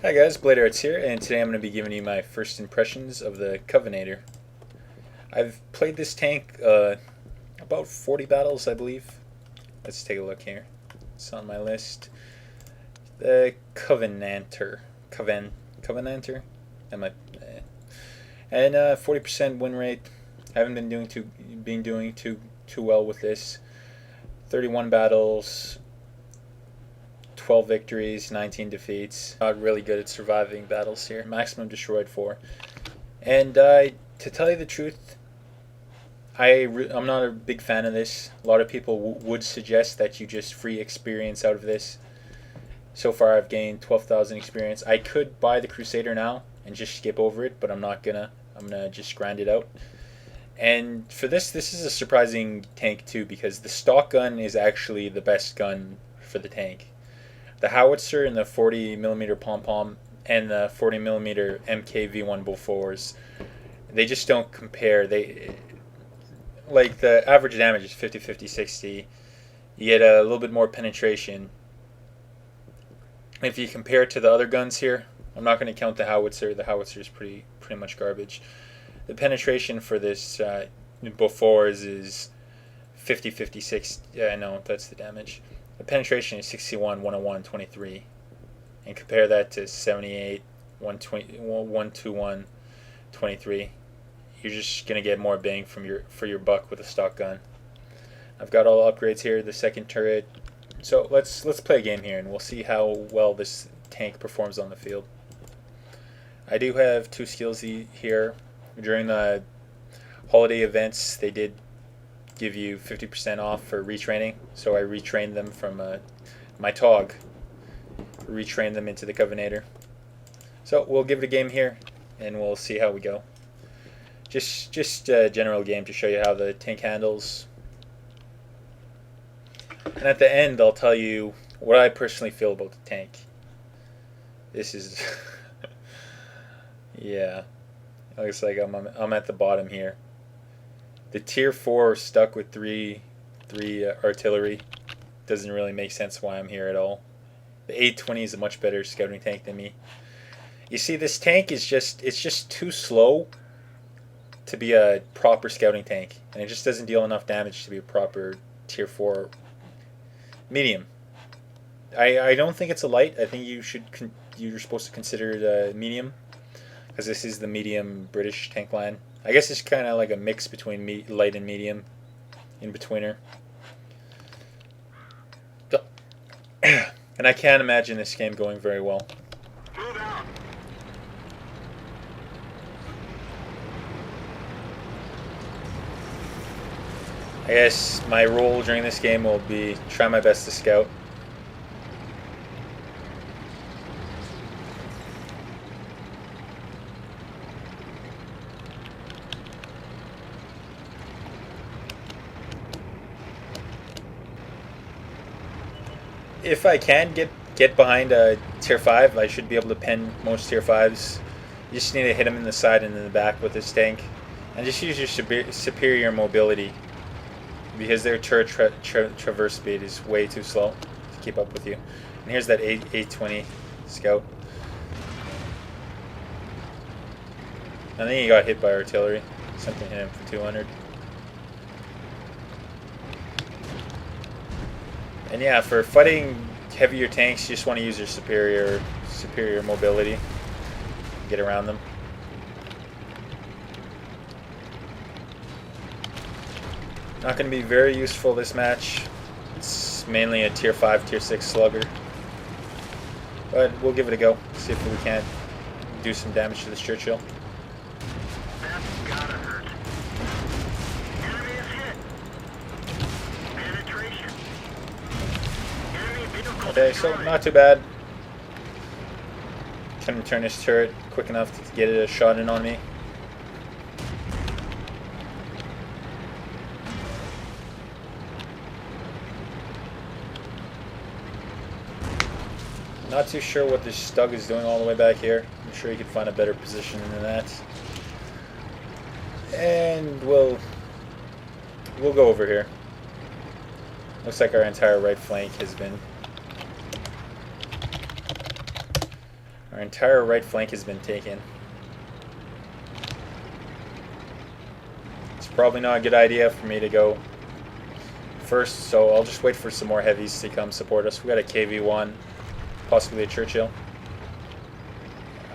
Hi guys, bladearts here, and today I'm going to be giving you my first impressions of the Convenanter. I've played this tank about 40 battles, I believe. Let's take a look here. It's on my list. The Convenanter. Convenanter? And 40% win rate. I haven't been doing too well with this. 31 battles. 12 victories, 19 defeats. Not really good at surviving battles here. Maximum destroyed 4. And to tell you the truth, I'm not a big fan of this. A lot of people would suggest that you just free experience out of this. So far I've gained 12,000 experience. I could buy the Crusader now and just skip over it, but I'm not gonna. I'm gonna just grind it out. And for this is a surprising tank too, because the stock gun is actually the best gun for the tank. The howitzer and the 40mm pom-pom and the 40mm MK V1 Bofors, they just don't compare. Like the average damage is 50, 50, 60. You get a little bit more penetration. If you compare it to the other guns here, I'm not going to count the howitzer. The howitzer is pretty much garbage. The penetration for this Bofors is 50, 50, 60. Yeah, no, that's the damage. The penetration is 61, 101, 23. And compare that to 78, 121, 23. You're just going to get more bang for your buck with a stock gun. I've got all upgrades here, the second turret. So let's play a game here and we'll see how well this tank performs on the field. I do have 2 skills here. During the holiday events, they did give you 50% off for retraining, so I retrained them from my TOG. Retrained them into the Convenanter. So we'll give it a game here, and we'll see how we go. Just a general game to show you how the tank handles. And at the end, I'll tell you what I personally feel about the tank. This is... yeah. Looks like I'm at the bottom here. The Tier 4 stuck with three artillery. Doesn't really make sense why I'm here at all. The 820 is a much better scouting tank than me. You see, this tank is just too slow to be a proper scouting tank, and it just doesn't deal enough damage to be a proper Tier 4 medium. I don't think it's a light. I think you're supposed to consider it a medium, because this is the medium British tank line. I guess it's kind of like a mix between light and medium, in betweener. And I can't imagine this game going very well. I guess my role during this game will be try my best to scout. If I can get behind a Tier 5, I should be able to pen most Tier 5s. You just need to hit them in the side and in the back with this tank. And just use your superior mobility, because their turret traverse speed is way too slow to keep up with you. And here's that 820 scout. I think he got hit by artillery. Something hit him for 200. And yeah, for fighting heavier tanks, you just want to use your superior mobility. Get around them. Not going to be very useful this match. It's mainly a Tier 5, Tier 6 slugger. But we'll give it a go. See if we can't do some damage to this Churchill. That's gotta hurt. Enemy is hit. Penetration. Enemy vehicle Okay, so not too bad. Can return this turret quick enough to get it a shot in on me. Not too sure what this Stug is doing all the way back here. I'm sure he could find a better position than that. And we'll go over here. Looks like our entire right flank has been Our entire right flank has been taken. It's probably not a good idea for me to go first, so I'll just wait for some more heavies to come support us. We got a KV-1, possibly a Churchill.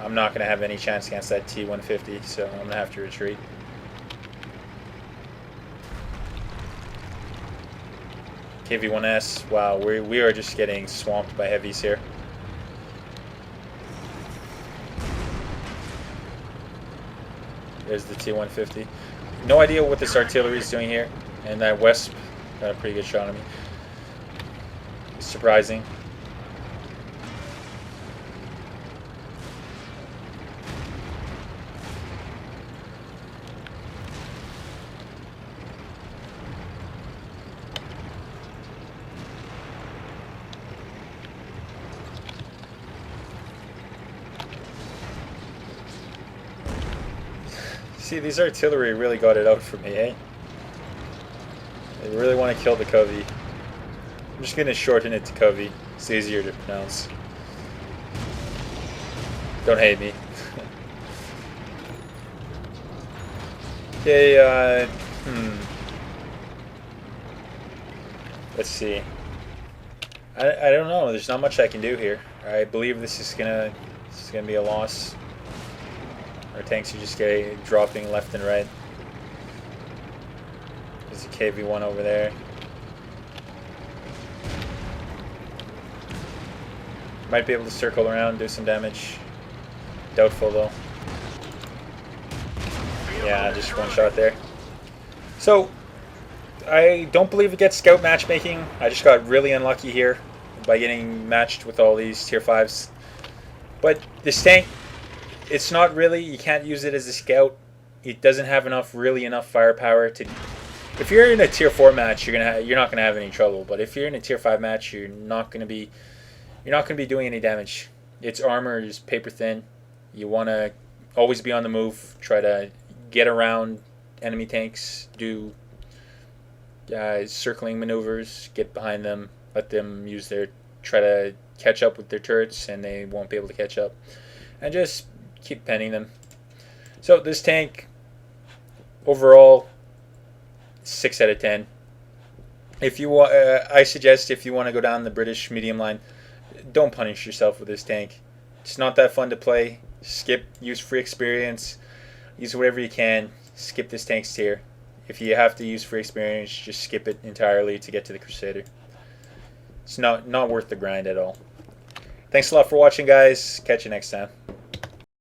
I'm not going to have any chance against that T-150, so I'm going to have to retreat. KV-1S, wow, we are just getting swamped by heavies here. There's the T-150. No idea what this artillery is doing here, and that Wesp got a pretty good shot on me. Surprising. See, these artillery really got it out for me, eh? They really want to kill the Covey. I'm just going to shorten it to Covey. It's easier to pronounce. Don't hate me. Okay, let's see. I don't know. There's not much I can do here. I believe this is gonna be a loss. Our tanks are just dropping left and right. There's a KV-1 over there. Might be able to circle around, do some damage. Doubtful though. Yeah, just one shot there. So, I don't believe it gets scout matchmaking. I just got really unlucky here by getting matched with all these tier 5s. But this tank, it's not really, you can't use it as a scout. It doesn't have enough firepower to. If you're in a tier 4 match, you're not gonna have any trouble. But if you're in a tier 5 match, you're not gonna be doing any damage. Its armor is paper thin. You want to always be on the move. Try to get around enemy tanks. Do circling maneuvers. Get behind them. Let them try to catch up with their turrets, and they won't be able to catch up. And just keep penning them. So this tank, overall, 6 out of 10. If you want, I suggest if you want to go down the British medium line, don't punish yourself with this tank. It's not that fun to play. Skip, use free experience, use whatever you can. Skip this tank's tier. If you have to use free experience, just skip it entirely to get to the Crusader. It's not worth the grind at all. Thanks a lot for watching, guys. Catch you next time.